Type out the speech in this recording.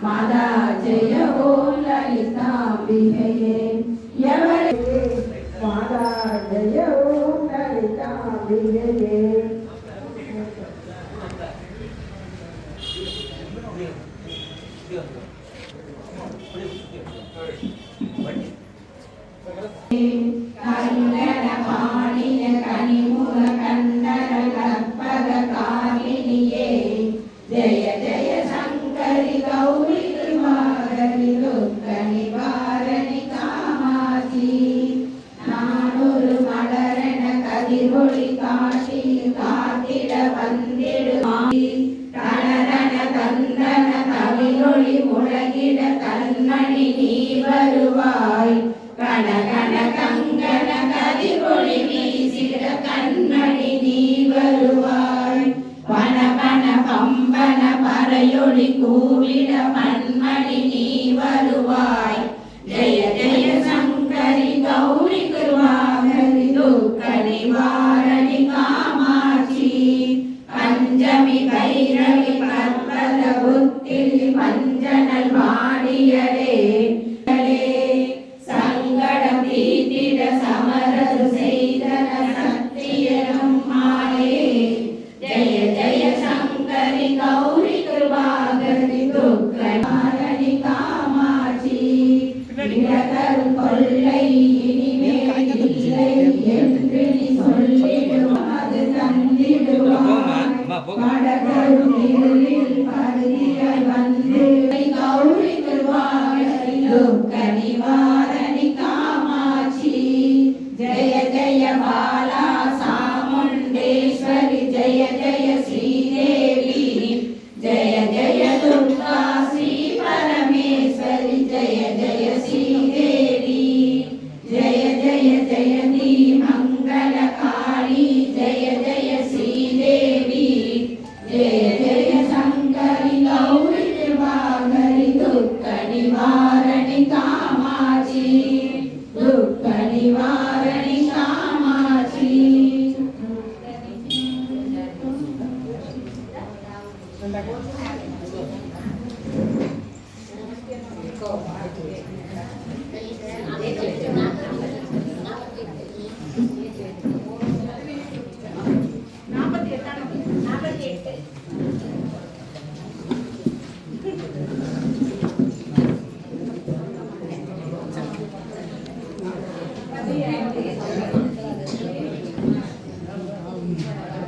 माता जय ओम ललितांबिके माता जय ओम ललितांबिके कन्नडपाणिय कनिमुख कन्नड कल्पगकारिणिये जय जय शंकरि गौरी कृपाकरि दुर्गनिवारणि कामाक्षी नानूरु मलरण कदिरொளி काशी कातिड वंदिडु तणरण तंदन तविलொளி मुळगिड कण्मणि நீ வருவாய் கணகண கங்கண கதிரொளி வீசிட கண்மணி நீ வருவாய் பண பண பம்பன பறையொளி கூவிட மண்மணி நீ வருவாய் ஜெய ஜெய சங்கரி கௌரி கிருபாகரி துக்க நிவாரணி காமாட்சி பஞ்சமி பைரவி பர்வத புத்திரி பஞ்சனல் வாடியடே சங்கடம் தீட்டிட சமரது செய்தன சக்தியனும் மாயே ஜெய ஜெய சங்கரி கௌரி கிருபாகரி துக்க நிவாரணி காமாட்சி இடதரும் கொள்ளை இனிமேல் இல்லை என்று நீ சொல்லிடும் அது தந்திடுவாய் கடகரும் இருளில் பருதியாய் வந்து கௌரி கிருபாகரி துக்க நிவாரணி காமாட்சி ஜெய ஜெய பாலா சாமுண்டேஸ்வரி ஜெய ஜெய ஸ்ரீதேவி ஜெய ஜெய துர்கா ஸ்ரீ பரமேஸ்வரி ஜெய ஜெய ஸ்ரீதேவி ஜெய ஜெய ஜெயந்தி மங்கள காளி ஜெய ஜெய ஸ்ரீதேவி ஜெய ஜெய சங்கரி கௌரி கிருபாகரி துக்க நிவாரணி காமாட்சி துக்க நிவாரணி காமாட்சி நாற்பத்தி எட்டு